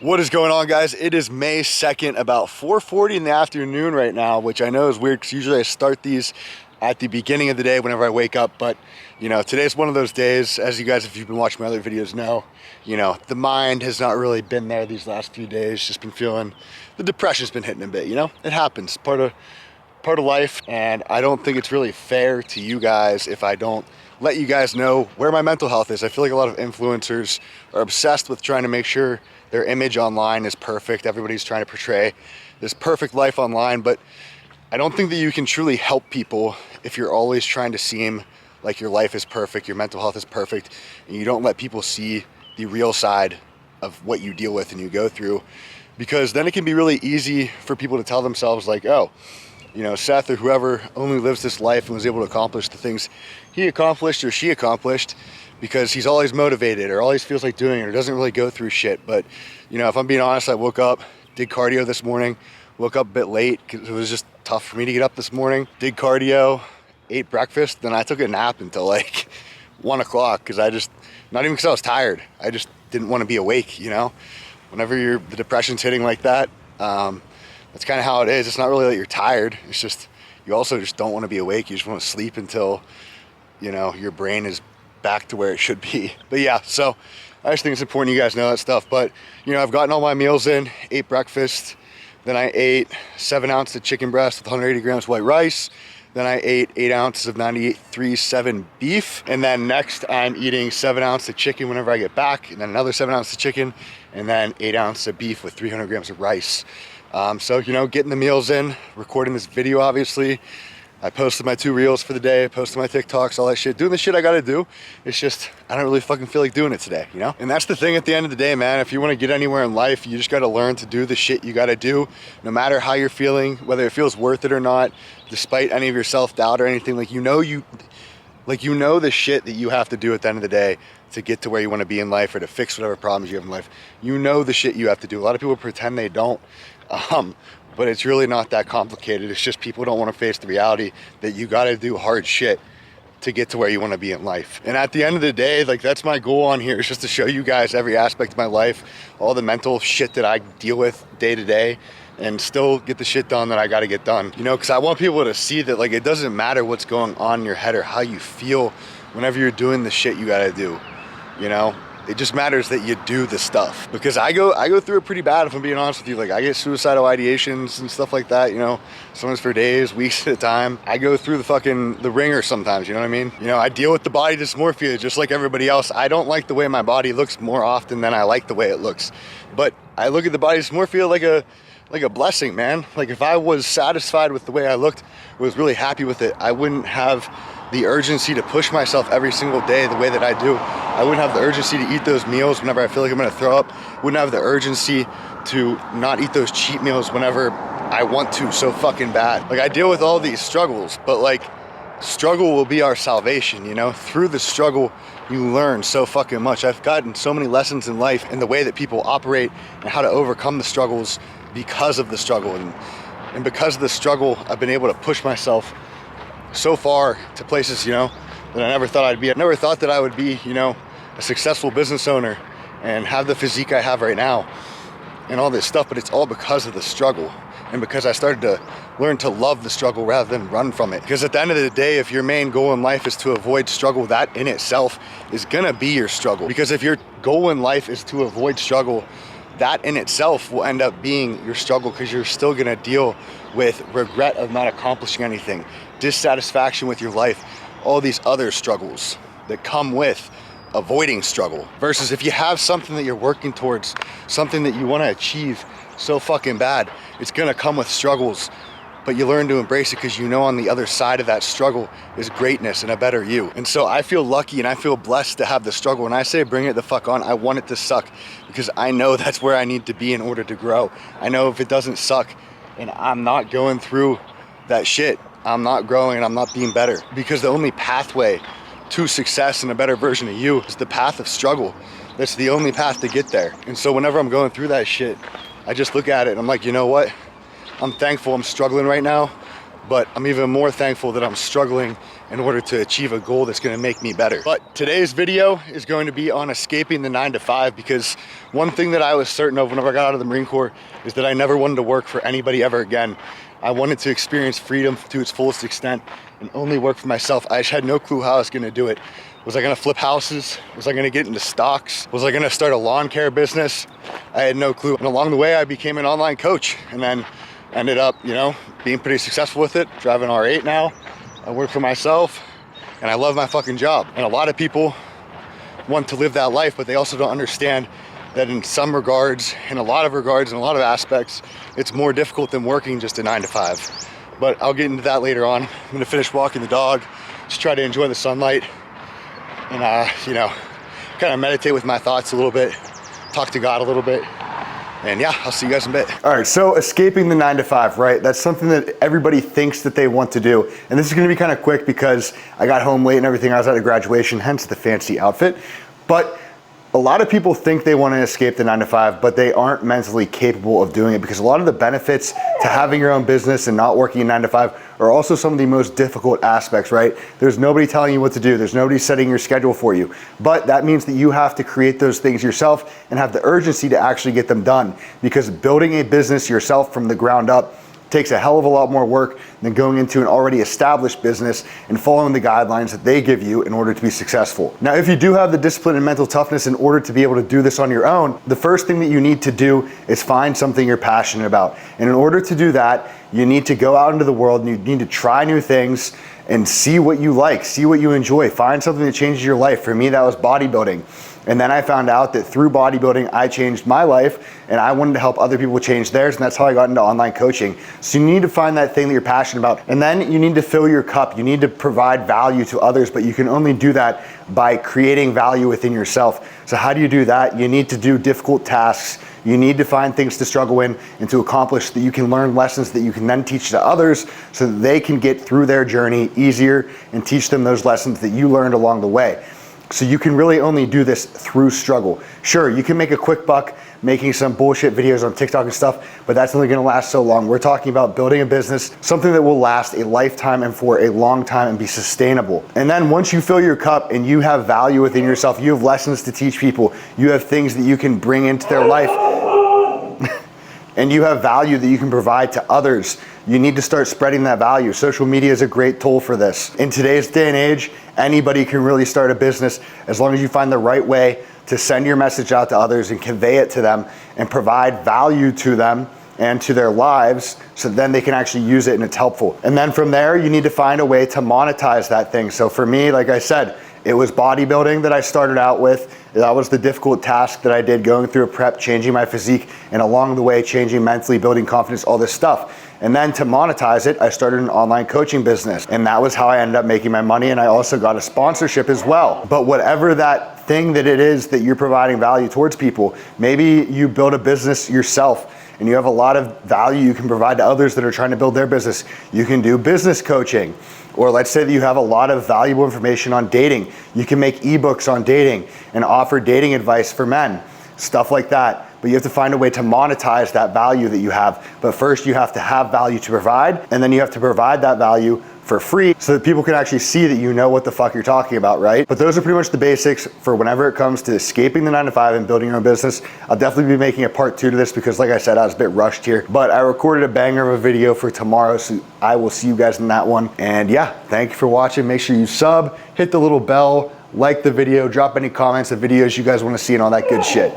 What is going on, guys? It is May 2nd, about 4:40 in the afternoon right now, which I know is weird because usually I start these at the beginning of the day whenever I wake up. But, you know, today's one of those days, as you guys, if you've been watching my other videos, know, you know, the mind has not really been there these last few days. Just been feeling, the depression's been hitting a bit, you know? It happens, part of life. And I don't think it's really fair to you guys if I don't let you guys know where my mental health is. I feel like a lot of influencers are obsessed with trying to make sure their image online is perfect. Everybody's trying to portray this perfect life online, but I don't think that you can truly help people if you're always trying to seem like your life is perfect, your mental health is perfect, and you don't let people see the real side of what you deal with and you go through. Because then it can be really easy for people to tell themselves like, oh, you know, Seth or whoever only lives this life and was able to accomplish the things he accomplished or she accomplished because he's always motivated or always feels like doing it or doesn't really go through shit. But, you know, if I'm being honest, I woke up, did cardio this morning, woke up a bit late because it was just tough for me to get up this morning, did cardio, ate breakfast, then I took a nap until like 1 o'clock because not even because I was tired, I just didn't want to be awake, you know? Whenever the depression's hitting like that, that's kind of how it is. It's not really that you're tired, it's just, you also just don't want to be awake. You just want to sleep until, you know, your brain is back to where it should be. But yeah, so I just think it's important you guys know that stuff. But, you know, I've gotten all my meals in, ate breakfast, then I ate 7 ounces of chicken breast with 180 grams white rice. Then I ate 8 ounces of 98.37 beef. And then next I'm eating 7 ounces of chicken whenever I get back, and then another 7 ounces of chicken, and then 8 ounces of beef with 300 grams of rice. So, you know, getting the meals in, recording this video, obviously. I posted my 2 reels for the day, posted my TikToks, all that shit, doing the shit I gotta do. It's just, I don't really fucking feel like doing it today, you know? And that's the thing at the end of the day, man. If you wanna get anywhere in life, you just gotta learn to do the shit you gotta do, no matter how you're feeling, whether it feels worth it or not, despite any of your self-doubt or anything. Like, you know the shit that you have to do at the end of the day to get to where you wanna be in life or to fix whatever problems you have in life. You know the shit you have to do. A lot of people pretend they don't. But it's really not that complicated. It's just people don't want to face the reality that you got to do hard shit to get to where you want to be in life. And at the end of the day, like, that's my goal on here, is just to show you guys every aspect of my life, all the mental shit that I deal with day to day, and still get the shit done that I got to get done. You know, because I want people to see that, like, it doesn't matter what's going on in your head or how you feel whenever you're doing the shit you got to do, you know? It just matters that you do the stuff. Because I go through it pretty bad, if I'm being honest with you. Like, I get suicidal ideations and stuff like that, you know, sometimes for days, weeks at a time. I go through the ringer sometimes, you know what I mean? You know, I deal with the body dysmorphia just like everybody else. I don't like the way my body looks more often than I like the way it looks. But I look at the body dysmorphia like a blessing, man. Like, if I was satisfied with the way I looked, was really happy with it, I wouldn't have the urgency to push myself every single day the way that I do. I wouldn't have the urgency to eat those meals whenever I feel like I'm gonna throw up. Wouldn't have the urgency to not eat those cheat meals whenever I want to so fucking bad. Like, I deal with all these struggles, but like, struggle will be our salvation, you know? Through the struggle, you learn so fucking much. I've gotten so many lessons in life and the way that people operate and how to overcome the struggles because of the struggle. And because of the struggle, I've been able to push myself so far to places, you know, that I never thought I'd be. I never thought that I would be, you know, a successful business owner and have the physique I have right now and all this stuff, but it's all because of the struggle and because I started to learn to love the struggle rather than run from it. Because at the end of the day, if your main goal in life is to avoid struggle, that in itself is gonna be your struggle. Because if your goal in life is to avoid struggle, that in itself will end up being your struggle, because you're still gonna deal with regret of not accomplishing anything, dissatisfaction with your life, all these other struggles that come with avoiding struggle. Versus if you have something that you're working towards, something that you want to achieve so fucking bad, it's gonna come with struggles, but you learn to embrace it because you know on the other side of that struggle is greatness and a better you. And so I feel lucky and I feel blessed to have the struggle. When I say bring it the fuck on, I want it to suck, because I know that's where I need to be in order to grow. I know if it doesn't suck and I'm not going through that shit, I'm not growing and I'm not being better. Because the only pathway to success and a better version of you is the path of struggle. That's the only path to get there. And so whenever I'm going through that shit, I just look at it and I'm like, you know what? I'm thankful I'm struggling right now, but I'm even more thankful that I'm struggling in order to achieve a goal that's going to make me better. But today's video is going to be on escaping the 9-to-5, because one thing that I was certain of whenever I got out of the Marine Corps is that I never wanted to work for anybody ever again. I wanted to experience freedom to its fullest extent and only work for myself. I just had no clue how I was going to do it. Was I going to flip houses? Was I going to get into stocks? Was I going to start a lawn care business? I had no clue. And along the way, I became an online coach, and then ended up, being pretty successful with it. Driving R8 now. I work for myself, and I love my fucking job. And a lot of people want to live that life, but they also don't understand that in some regards, in a lot of regards, in a lot of aspects, it's more difficult than working just a 9-to-5. But I'll get into that later on. I'm gonna finish walking the dog, just try to enjoy the sunlight, and kind of meditate with my thoughts a little bit, talk to God a little bit. And yeah, I'll see you guys in a bit. All right, so escaping the 9-to-5, right? That's something that everybody thinks that they want to do. And this is gonna be kind of quick because I got home late and everything. I was at a graduation, hence the fancy outfit. But a lot of people think they want to escape the 9-to-5, but they aren't mentally capable of doing it, because a lot of the benefits to having your own business and not working a 9-to-5 are also some of the most difficult aspects, right? There's nobody telling you what to do. There's nobody setting your schedule for you. But that means that you have to create those things yourself and have the urgency to actually get them done, because building a business yourself from the ground up takes a hell of a lot more work than going into an already established business and following the guidelines that they give you in order to be successful. Now, if you do have the discipline and mental toughness in order to be able to do this on your own, the first thing that you need to do is find something you're passionate about. And in order to do that, you need to go out into the world and you need to try new things and see what you like, see what you enjoy, find something that changes your life. For me, that was bodybuilding. And then I found out that through bodybuilding, I changed my life, and I wanted to help other people change theirs, and that's how I got into online coaching. So you need to find that thing that you're passionate about, and then you need to fill your cup. You need to provide value to others, but you can only do that by creating value within yourself. So how do you do that? You need to do difficult tasks. You need to find things to struggle in and to accomplish, that you can learn lessons that you can then teach to others so that they can get through their journey easier and teach them those lessons that you learned along the way. So you can really only do this through struggle. Sure, you can make a quick buck making some bullshit videos on TikTok and stuff, but that's only gonna last so long. We're talking about building a business, something that will last a lifetime and for a long time and be sustainable. And then once you fill your cup and you have value within yourself, you have lessons to teach people, you have things that you can bring into their life, and you have value that you can provide to others, you need to start spreading that value. Social media is a great tool for this. In today's day and age, anybody can really start a business as long as you find the right way to send your message out to others and convey it to them and provide value to them and to their lives, so then they can actually use it and it's helpful. And then from there, you need to find a way to monetize that thing. So for me, like I said, it was bodybuilding that I started out with. That was the difficult task that I did, going through a prep, changing my physique, and along the way, changing mentally, building confidence, all this stuff. And then to monetize it, I started an online coaching business. And that was how I ended up making my money. And I also got a sponsorship as well. But whatever that thing that it is that you're providing value towards people, maybe you build a business yourself and you have a lot of value you can provide to others that are trying to build their business. You can do business coaching. Or let's say that you have a lot of valuable information on dating. You can make ebooks on dating and offer dating advice for men, stuff like that. But you have to find a way to monetize that value that you have. But first you have to have value to provide, and then you have to provide that value for free so that people can actually see that you know what the fuck you're talking about, right? But those are pretty much the basics for whenever it comes to escaping the 9-to-5 and building your own business. I'll definitely be making a part 2 to this because, like I said, I was a bit rushed here. But I recorded a banger of a video for tomorrow, so I will see you guys in that one. And yeah, thank you for watching. Make sure you sub, hit the little bell, like the video, drop any comments of videos you guys want to see and all that good shit.